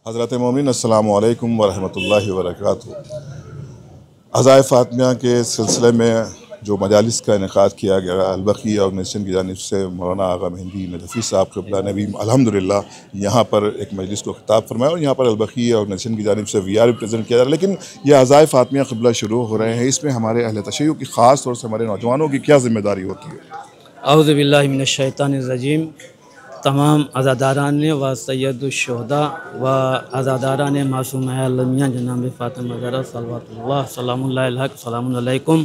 हज़रत मोमिन अस्सलामु अलैकुम वरहमतुल्लाहि वबरकातुहू। अज़ाए फ़ातिमा के सिलसिले में जो मजालिस का इनेकाद किया गया अल-बक़ी ऑर्गेनाइजेशन की जानिब से मौलाना आगा मेहंदी नदफ़ी साहब क़िबला ने भी अल्हम्दुलिल्लाह यहाँ पर एक मजलिस को ख़िताब फरमाया और यहाँ पर अल-बक़ी ऑर्गेनाइजेशन की जानिब से VR भी प्रेजेंट किया जा रहा है। लेकिन ये अज़ाए फ़ातिमा क़िबला शुरू हो रहे हैं, इसमें हमारे अहले तशय्युअ की ख़ास तौर से हमारे नौजवानों की क्या ज़िम्मेदारी होती है? औज़ु बिल्लाहि मिनश्शैतानिर्रजीम। तमाम अज़ादारान व सय्यदुश्शुहदा व अज़ादारान मासूमा अलमिया जनाब फ़ातिमा ज़हरा सल्लल्लाहु सलामुन अलैकुम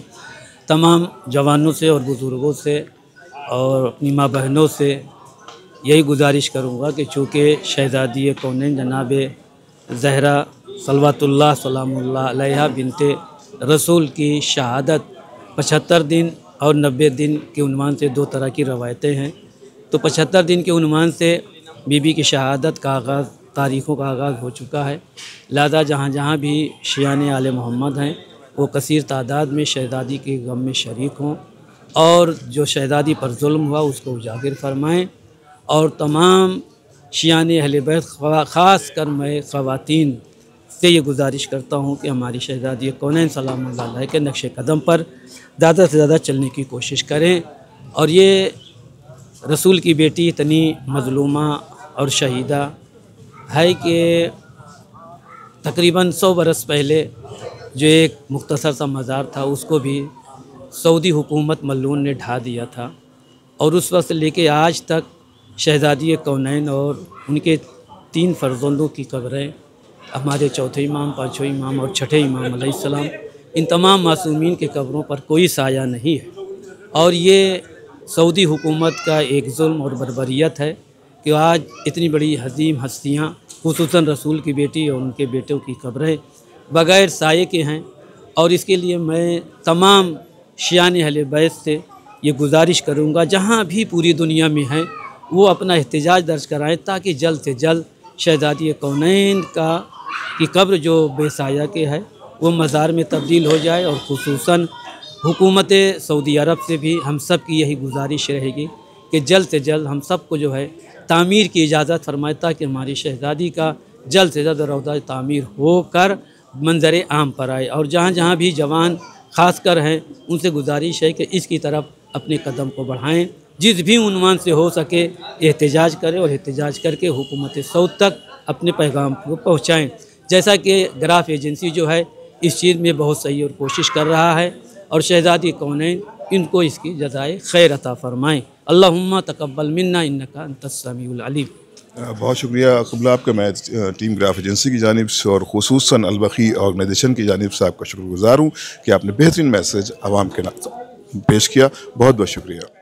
तमाम जवानों से और बुज़ुर्गों से और अपनी माँ बहनों से यही गुजारिश करूँगा कि चूँकि शहज़ादी कौनैन जनाब ज़हरा सल्लल्लाहु सलामुल्लाह अलैहा बिनते रसूल की शहादत 75 दिन और 90 दिन के उन्वान से दो तरह की रवायतें हैं। तो 75 दिन के उन्वान से बीबी की शहादत का आगाज़, तारीख़ों का आगाज़ हो चुका है। लिहाजा जहाँ जहाँ भी शियाने आले मोहम्मद हैं वो कसीर तादाद में शहज़ादी के गम में शरीक हों और जो शहज़ादी पर जुल्म हुआ उसको उजागर फरमाएँ। और तमाम शियाने अहले बैत ख़ास कर मैं ख़वातीन से ये गुजारिश करता हूँ कि हमारी शहज़ादी कौनैन सलामुल्लाह अलैहा के नक्शे कदम पर ज़्यादा से ज़्यादा चलने की कोशिश करें। और ये रसूल की बेटी इतनी मज़लूमा और शहीदा है कि तकरीबन 100 बरस पहले जो एक मुख्तसर सा मज़ार था उसको भी सऊदी हुकूमत मल्लून ने ढा दिया था। और उस वक्त से लेके आज तक शहज़ादी कौनैन और उनके 3 फ़र्जंदों की कब्रें, हमारे चौथे इमाम, पाँचवें इमाम और छठे इमाम अलैहिस्सलाम, इन तमाम मासूमीन के कब्रों पर कोई साया नहीं है। और ये सऊदी हुकूमत का एक जुल्म और बर्बरियत है कि आज इतनी बड़ी हज़ीम हस्तियाँ खुसूसन रसूल की बेटी और उनके बेटों की कब्रें बग़ैर साये के हैं। और इसके लिए मैं तमाम शियाने अहले बैत से ये गुजारिश करूँगा जहाँ भी पूरी दुनिया में हैं वो अपना एहतजाज दर्ज कराएँ ताकि जल्द से जल्द शहज़ादी कौनैन की कब्र जो बेसाया के है वो मज़ार में तब्दील हो जाए। और खुसूसन हुकूमत सऊदी अरब से भी हम सब की यही गुजारिश रहेगी कि जल्द से जल्द हम सब को जो है तामीर की इजाज़त फरमाए ताकि हमारी शहज़ादी का जल्द से जल्द रौदा तामीर होकर मंजर आम पर आए। और जहाँ जहाँ भी जवान ख़ास कर हैं उनसे गुजारिश है कि इसकी तरफ अपने कदम को बढ़ाएँ, जिस भी उन्वान से हो सके एहतजाज करें और एहतजाज करके हुकूमत सऊद तक अपने पैगाम को पहुँचाएँ। जैसा कि ग्राफ एजेंसी जो है इस चीज़ में बहुत सही और कोशिश कर रहा है और शहज़ादी कौनैन इनको इसकी जज़ाए खैर अता फ़रमाएँ। अल्लाहुम्मा तक़ब्बल मिन्ना इन्नका अंतस समीउल अलीम। बहुत शुक्रिया क़िबला आपका। मैं टीम ग्राफ एजेंसी की जानिब से और खुसूसन अल-बक़ी ऑर्गेनाइजेशन की जानिब से आपका शुक्रगुज़ार हूँ कि आपने बेहतरीन मैसेज आवाम के नाम पेश किया। बहुत बहुत शुक्रिया।